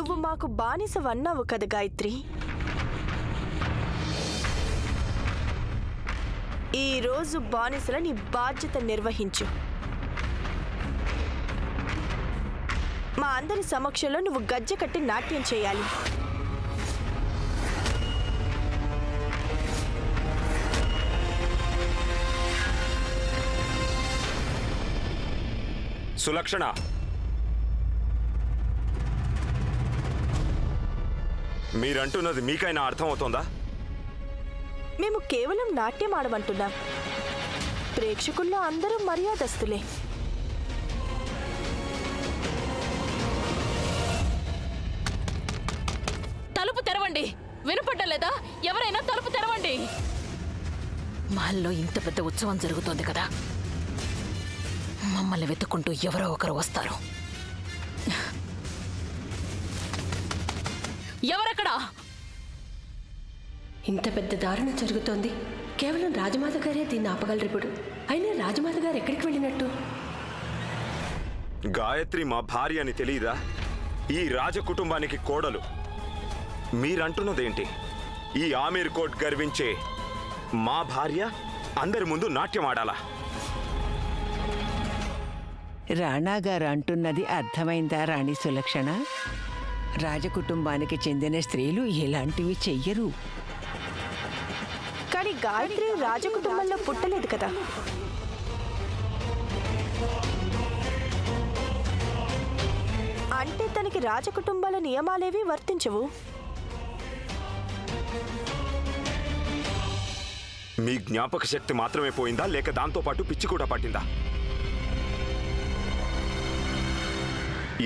నువ్వు మాకు బానిసవన్నావు కదా గాయత్రి. ఈరోజు బానిసల నీ బాధ్యత నిర్వహించు. మా అందరి సమక్షంలో నువ్వు గజ్జె కట్టి నాట్యం చేయాలి. సులక్షణ, మీరంటున్నది మీకైనా అర్థమవుతోందా? మేము కేవలం నాట్యం ఆడమంటున్నాం. ప్రేక్షకుల్లో అందరూ మర్యాదస్తులే. తలుపు తెరవండి. వినపడ్డలేదా? ఎవరైనా తలుపు తెరవండి. మహల్లో ఇంత పెద్ద ఉత్సవం జరుగుతోంది కదా, మమ్మల్ని వెతుక్కుంటూ ఎవరో ఒకరు వస్తారు. ఎవరక్కడా? ఇంత పెద్ద దారుణం జరుగుతోంది. కేవలం రాజమాత గారే దీన్ని ఆపగలరు. ఇప్పుడు అయినా రాజమాత గారు ఎక్కడికి వెళ్ళినట్టు? గాయత్రి మా భార్య అని తెలియదా? ఈ రాజ కుటుంబానికి కోడలు. మీరంటున్నదేంటి? ఈ ఆమీర్ కోట్ గర్వించే మా భార్య అందరి ముందు నాట్యం ఆడాలా? రాణాగారు అంటున్నది అర్థమైందా రాణి సులక్షణ? రాజకుటుంబానికి చెందిన స్త్రీలు ఇలాంటివి చెయ్యరు. కానీ గాయత్రి రాజకుటుంబంలో పుట్టలేదు కదా. అంటే తనకి రాజకుటుంబాల నియమాలేవి వర్తించవు. మీ జ్ఞాపక శక్తి మాత్రమే పోయిందా, లేక దాంతో పాటు పిచ్చి కూడా పట్టిందా?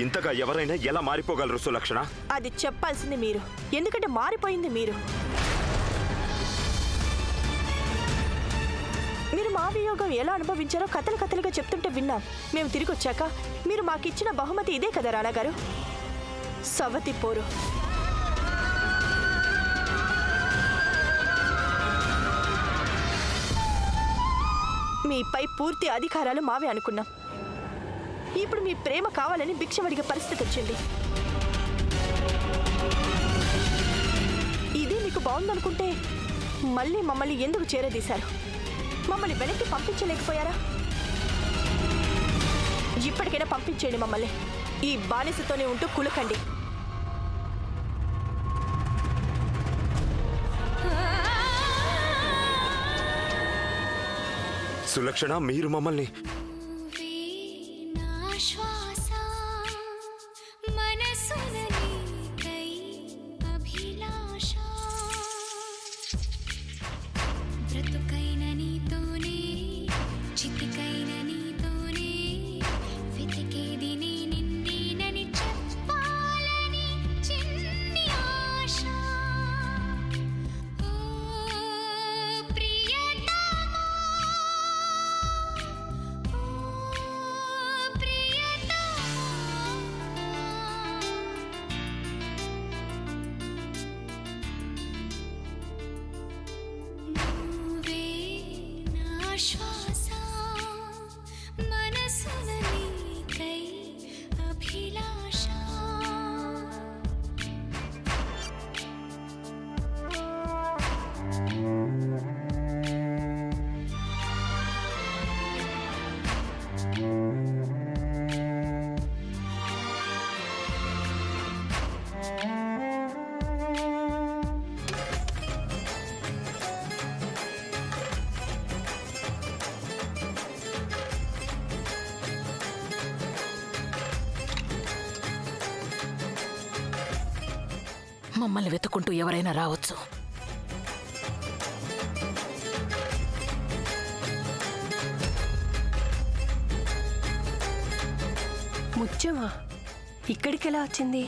ఇంతగా ఎవరైనా ఎలా మారిపోగలరు సులక్షణ? అది చెప్పాల్సింది మీరు, ఎందుకంటే మారిపోయింది మీరు. మీరు మా వియోగం ఎలా అనుభవించారో కథలు కథలుగా చెప్తుంటే విన్నాం. మేము తిరిగి వచ్చాక మీరు మాకిచ్చిన బహుమతి ఇదే కదా రాణాగారు, సవతి పోరు. మీపై పూర్తి అధికారాలు మావే అనుకున్నాం. ఇప్పుడు మీ ప్రేమ కావాలని భిక్ష అడిగే పరిస్థితి వచ్చింది. ఇది మీకు బాగుందనుకుంటే మళ్ళీ మమ్మల్ని ఎందుకు చేరదీశారు? మమ్మల్ని వెనక్కి పంపించలేకపోయారా? ఇప్పటికైనా పంపించేయండి మమ్మల్ని. ఈ బానిసతోనే ఉంటూ కులకండి. సులక్షణ, మీరు మమ్మల్ని మమ్మల్ని వెతుక్కుంటూ ఎవరైనా రావచ్చు. ముత్యమా ఇక్కడికి ఎలా వచ్చింది?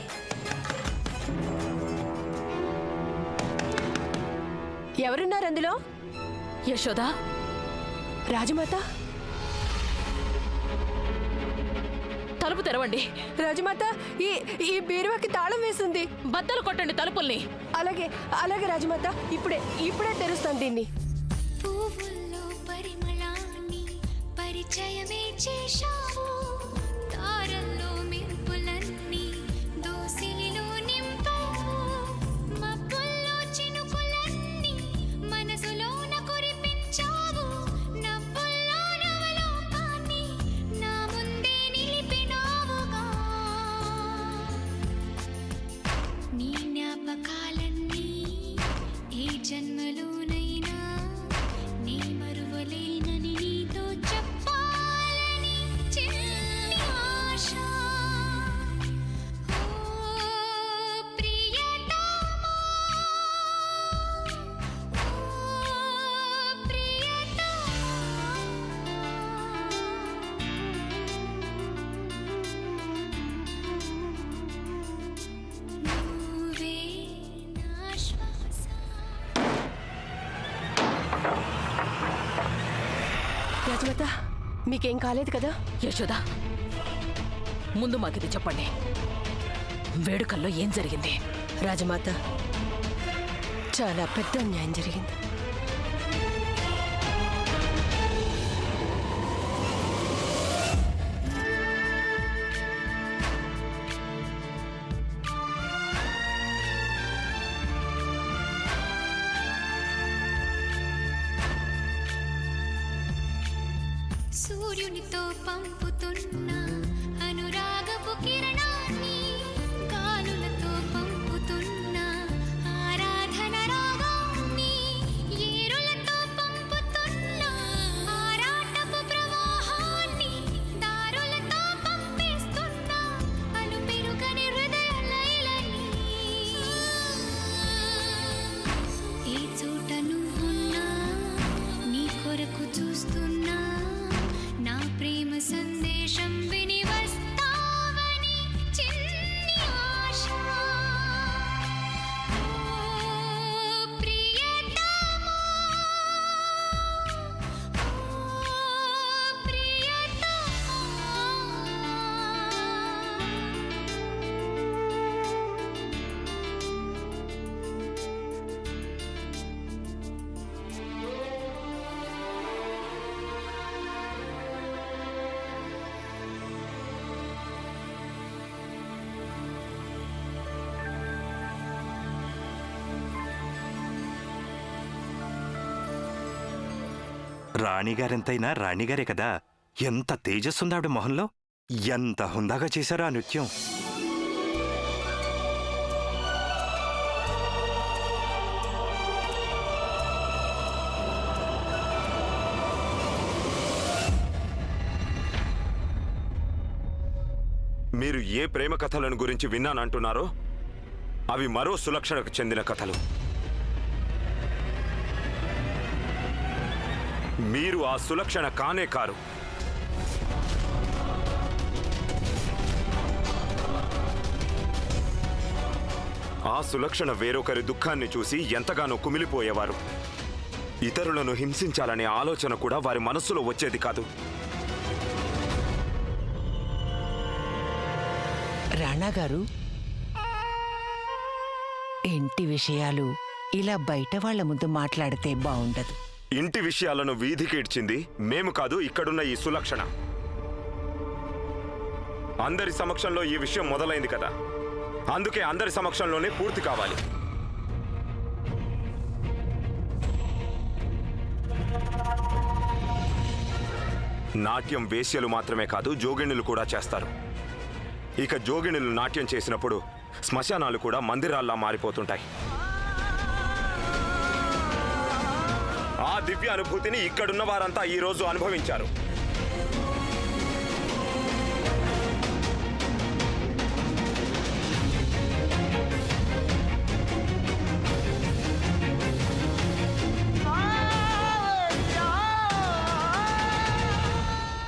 ఎవరున్నారు అందులో? యశోదా, రాజమాత. తలుపు తెరవండి. రాజమాత, ఈ ఈ బీరువాకి తాళం వేసింది. బద్దలు కొట్టండి తలుపుల్ని. అలాగే అలాగే రాజమాత, ఇప్పుడే తెరుస్తాను దీన్ని. పువ్వుల్లో పరిమళాన్ని పరిచయమే చేశావు, తారల్లో మెరుపులన్నీ దోసిలిలోని రాజమాత మీకేం కాలేదు కదా? యశోద, ముందు మాకిది చెప్పండి. వేడుకల్లో ఏం జరిగింది? రాజమాత, చాలా పెద్ద అన్యాయం జరిగింది. సూర్యునితో పంపుతున్న అనురాగపు కిరణాన్ని, కాలులతో పంపుతున్న ఆరాధన రాగాన్ని, ఏరులతో పంపుతున్న ఆరాటపు ప్రవాహాన్ని, దారులతో పంపిస్తున్న అలుపెరుగని హృదయ లయలని. ఈ చోట నువ్వున్నా, నీ కొరకు చూస్తున్నా, నా ప్రేమ సందేశం విని వస్తావని చిన్ని ఆశ. ఓ ప్రియతమా, ఓ ప్రియతమా. రాణిగారెంతైనా రాణిగారే కదా. ఎంత తేజస్సుంది ఆవిడ మొహంలో. ఎంత హుందాగా చేశారో ఆ నృత్యం. మీరు ఏ ప్రేమ కథలను గురించి విన్నానంటున్నారో అవి మరో సులక్షణకు చెందిన కథలు. మీరు ఆ సులక్షణ కానే కారు. ఆ సులక్షణ వేరొకరి దుఃఖాన్ని చూసి ఎంతగానో కుమిలిపోయేవారు. ఇతరులను హింసించాలనే ఆలోచన కూడా వారి మనస్సులో వచ్చేది కాదు. రాణా గారు, ఇంటి విషయాలు ఇలా బయట వాళ్ళ ముందు మాట్లాడితే బాగుండదు. ఇంటి విషయాలను వీధికిడ్చింది మేము కాదు, ఇక్కడున్న ఈ సులక్షణ. అందరి సమక్షంలో ఈ విషయం మొదలైంది కదా, అందుకే అందరి సమక్షంలోనే పూర్తి కావాలి. నాట్యం వేశ్యలు మాత్రమే కాదు, జోగిణులు కూడా చేస్తారు. ఇక జోగిణులు నాట్యం చేసినప్పుడు శ్మశానాలు కూడా మందిరాల్లా మారిపోతుంటాయి. ఆ దివ్య అనుభూతిని ఇక్కడున్న వారంతా ఈ రోజు అనుభవించారు.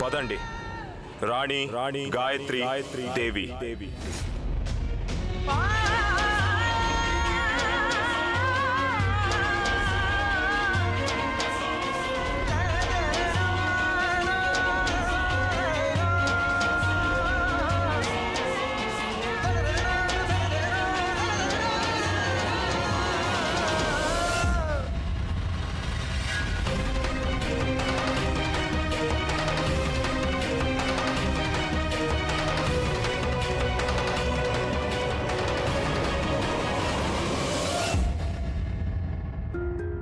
పదండి. రాణి గాయత్రి దేవి.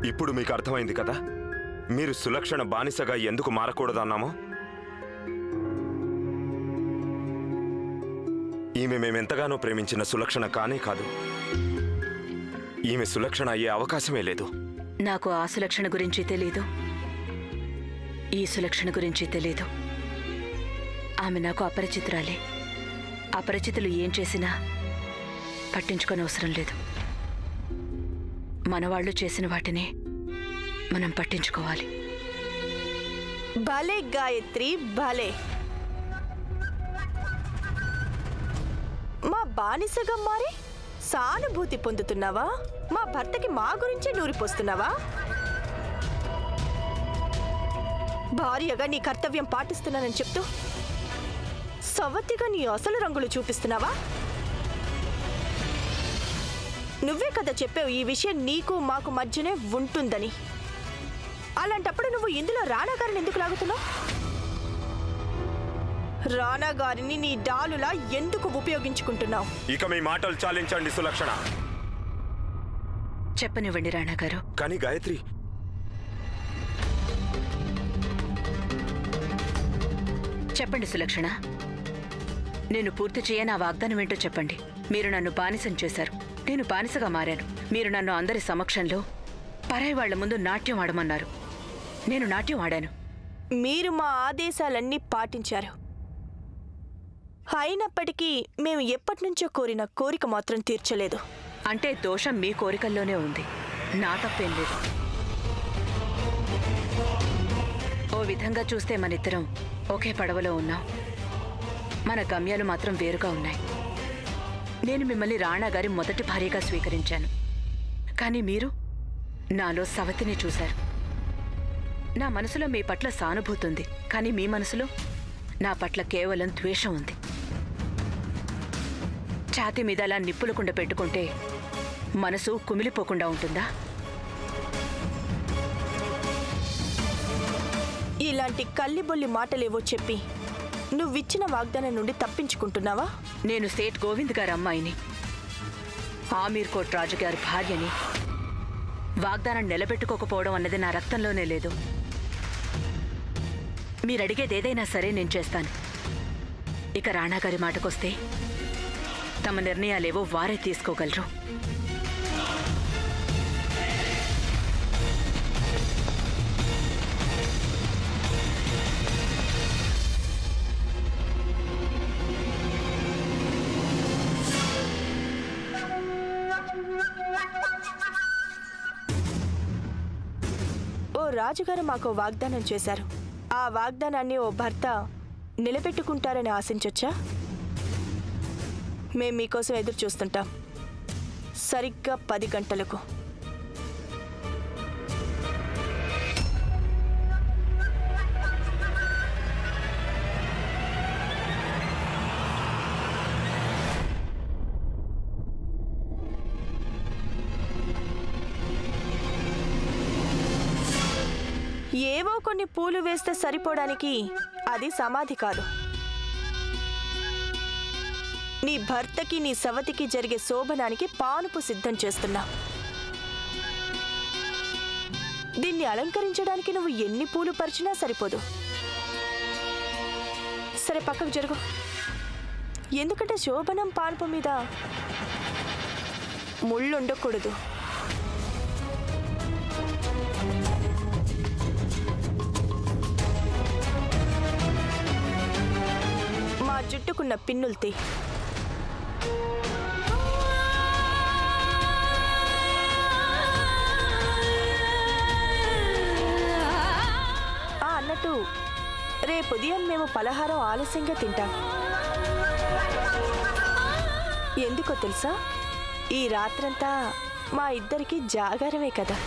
ఇప్పుడు మీకు అర్థమైంది కదా మీరు సులక్షణ బానిసగా ఎందుకు మారకూడదన్నామో. ఈమె మేమెంతగానో ప్రేమించిన సులక్షణ కానే కాదు. ఈమె సులక్షణ అయ్యే అవకాశమే లేదు. నాకు ఆ సులక్షణ గురించి తెలీదు, ఈ సులక్షణ గురించి తెలీదు. ఆమె నాకు అపరిచితురాలే. అపరిచితులు ఏం చేసినా పట్టించుకొని అవసరం లేదు. మనవాళ్లు చేసిన వాటిని మనం పట్టించుకోవాలి. భలే గాయత్రి, భలే. మా బానిసగా మారి సానుభూతి పొందుతున్నావా? మా భర్తకి మా గురించి నూరిపోస్తున్నావా? భార్యగా నీ కర్తవ్యం పాటిస్తున్నానని చెప్తూ సవతిగా నీ అసలు రంగులు చూపిస్తున్నావా? నువ్వే కదా చెప్పావు ఈ విషయం నీకు మాకు మధ్యనే ఉంటుందని. అలాంటప్పుడు నువ్వు ఇందులో రాణా గారిని ఎందుకు లాగుతున్నావు? రాణా గారిని నీ డాలులా ఎందుకు ఉపయోగించుకుంటున్నావు? ఇక మీ మాటలు చాలించండి సులక్షణ. చెప్పనివ్వండి రాణా గారు. కానీ గాయత్రి, చెప్పండి సులక్షణ. నేను పూర్తి చేయని ఆ వాగ్దానం ఏంటో చెప్పండి. మీరు నన్ను బానిసం చేశారు, నేను బానిసగా మారాను. మీరు నన్ను అందరి సమక్షంలో పరాయి వాళ్ల ముందు నాట్యం ఆడమన్నారు. నేను నాట్యం ఆడాను. మీరు మా ఆదేశాలన్నీ పాటించారు. అయినప్పటికీ మేము ఎప్పటినుంచో కోరిన కోరిక మాత్రం తీర్చలేదు. అంటే దోషం మీ కోరికల్లోనే ఉంది, నా తప్పేం లేదు. ఓ విధంగా చూస్తే మనిద్దరం ఒకే పడవలో ఉన్నాం. మన గమ్యాలు మాత్రం వేరుగా ఉన్నాయి. నేను మిమ్మల్ని రాణా గారి మొదటి భార్యగా స్వీకరించాను, కానీ మీరు నాలో సవతిని చూశారు. నా మనసులో మీ పట్ల సానుభూతి ఉంది, కానీ మీ మనసులో నా పట్ల కేవలం ద్వేషం ఉంది. ఛాతీ మీద అలా నిప్పులకుండా పెట్టుకుంటే మనసు కుమిలిపోకుండా ఉంటుందా? ఇలాంటి కల్లిబొల్లి మాటలేవో చెప్పి నువ్విచ్చిన వాగ్దానం నుండి తప్పించుకుంటున్నావా? నేను సేట్ గోవింద్ గారి అమ్మాయిని, ఆమీర్ కోట్ రాజు గారి భార్యని. వాగ్దానం నిలబెట్టుకోకపోవడం అన్నది నా రక్తంలోనే లేదు. మీరడిగేదేదైనా సరే నేను చేస్తాను. ఇక రాణా గారి మాటకొస్తే తమ నిర్ణయాలేవో వారే తీసుకోగలరు. ఓ రాజుగారు మాకు వాగ్దానం చేశారు. ఆ వాగ్దానాన్ని ఓ భర్త నిలబెట్టుకుంటారని ఆశించొచ్చా? మేం మీకోసం ఎదురు చూస్తుంటాం, సరిగ్గా 10 గంటలకు. ఏవో కొన్ని పూలు వేస్తే సరిపోవడానికి అది సమాధి కాదు. నీ భర్తకి నీ సవతికి జరిగే శోభనానికి పానుపు సిద్ధం చేస్తున్నా. దీన్ని అలంకరించడానికి నువ్వు ఎన్ని పూలు పరిచినా సరిపోదు. సరే, పక్కకు జరుగు. ఎందుకంటే శోభనం పానుపు మీద ముళ్ళు ఉండకూడదు. మా జుట్టుకున్న పిన్నులు తీ. అన్నట్టు రేపు ఉదయం మేము పలహారం ఆలస్యంగా తింటాం. ఎందుకో తెలుసా? ఈ రాత్రంతా మా ఇద్దరికి జాగారమే కదా.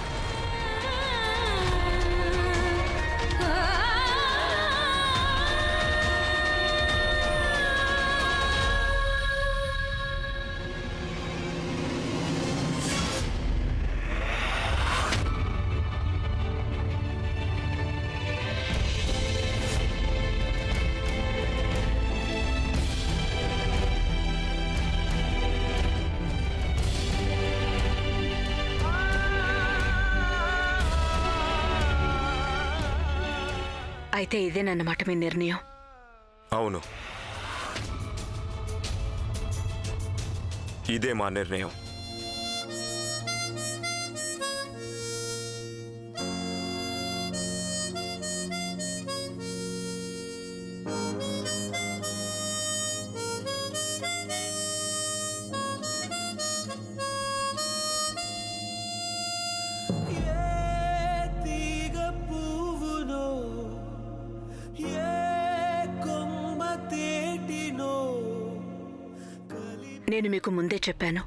అయితే ఇదేనన్నమాట మీ నిర్ణయం? అవును, ఇదే మా నిర్ణయం. నేను మీకు ముందే చెప్పాను,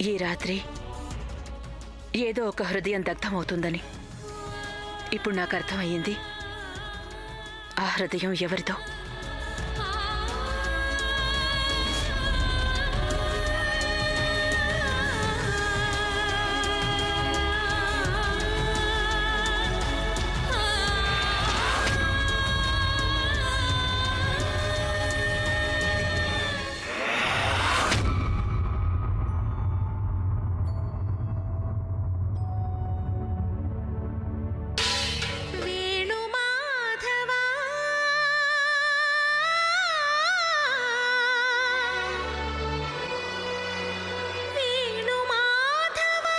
ఈ రాత్రి ఏదో ఒక హృదయం దగ్ధమవుతుందని. ఇప్పుడు నాకు అర్థమయ్యింది ఆ హృదయం ఎవరిదో. వేణుమాధవా వేణుమాధవా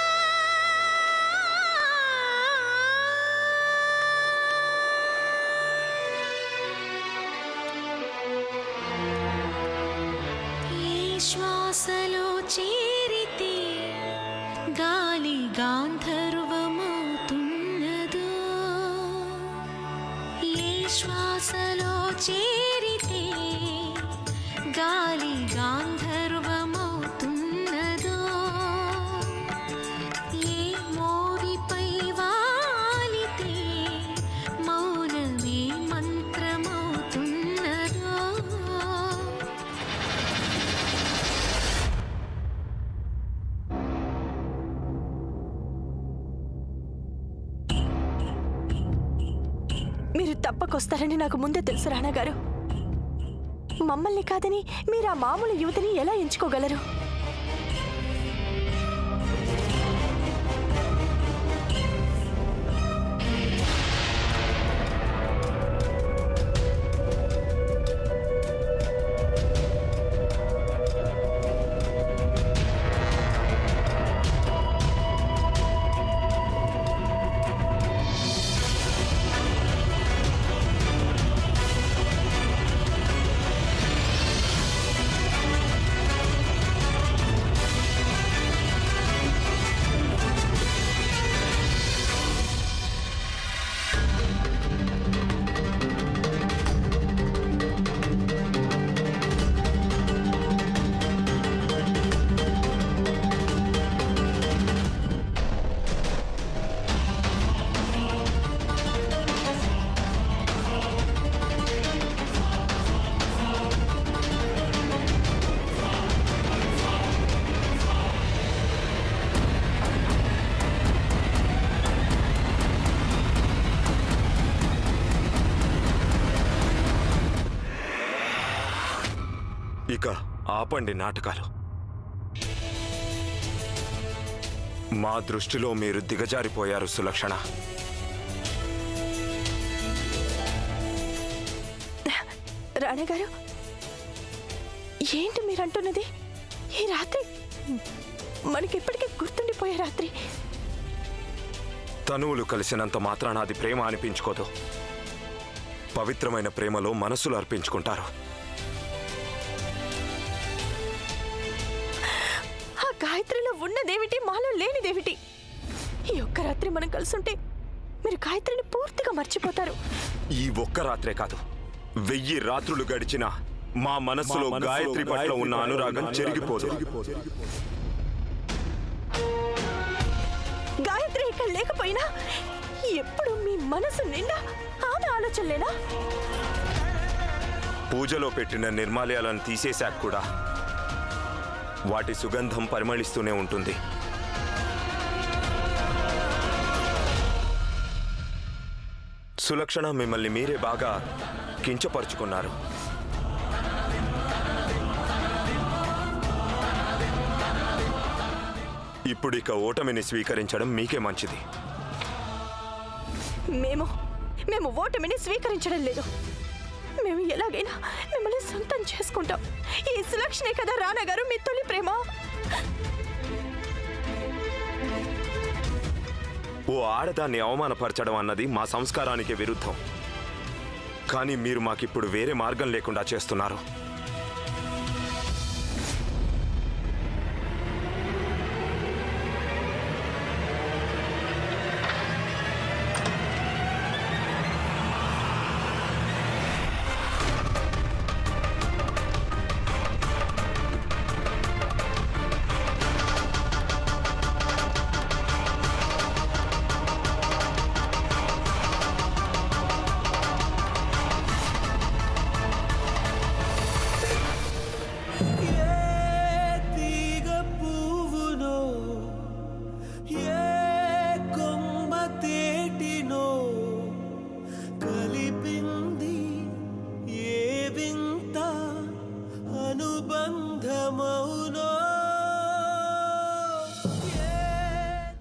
ఏ శ్వాసలో చేరితే గాలి గాంధర్వమవుతున్నదో, ఏ శ్వాసలో చేరితే గాలి గాంధర్వమవుతున్నదో, ఏ మోవిపై వాలితే మౌనమే మంత్రమవుతున్నదో. మీరు తప్పకొస్తారని నాకు ముందే తెలుసు రాణా గారు. మమ్మల్ని కాదని మీరు ఆ మామూలు యువతిని ఎలా ఎంచుకోగలరు? ఇక ఆపండి నాటకాలు. మా దృష్టిలో మీరు దిగజారిపోయారు సులక్షణ. రాణా గారు, ఏంటి మీరంటున్నది? ఈ రాత్రి మనకెప్పటికీ గుర్తుండిపోయే రాత్రి. తనువులు కలిసినంత మాత్రాన అది ప్రేమ అనిపించుకోదు. పవిత్రమైన ప్రేమలో మనసులు అర్పించుకుంటారు. ఆ గాయత్రిలో ఉన్నదేమిటి, మాలో లేనిదేమిటి? ఈ ఒక్క రాత్రి మనం కలుసుంటే మీరు గాయత్రిని పూర్తిగా మర్చిపోతారు. ఈ ఒక్క రాత్రే కాదు, 1000 రాత్రులు గడిచినా మా మనసులో గాయత్రి పట్ల ఉన్న అనురాగం చెరిగిపోదు. గాయత్రి ఇక్కడ లేకపోయినా ఎప్పుడు మీ మనసు నిండా ఆమె ఆలోచనలేనా? పూజలో పెట్టిన నిర్మాల్యాలను తీసేశాక కూడా వాటి సుగంధం పరిమళిస్తూనే ఉంటుంది. సులక్షణ, మిమ్మల్ని మీరే బాగా కించపరుచుకున్నారు. ఇప్పుడిక ఓటమిని స్వీకరించడం మీకే మంచిది. మేము ఓటమిని స్వీకరించడం లేదు. మేము ఎలాగైనా మిమ్మల్ని సొంతం చేసుకుంటాం. ఈ సులక్షణే కదా రానా గారు మీ తొలి ప్రేమ. ఓ ఆడదాన్ని అవమానపరచడం అన్నది మా సంస్కారానికి విరుద్ధం. కానీ మీరు మాకిప్పుడు వేరే మార్గం లేకుండా చేస్తున్నారు.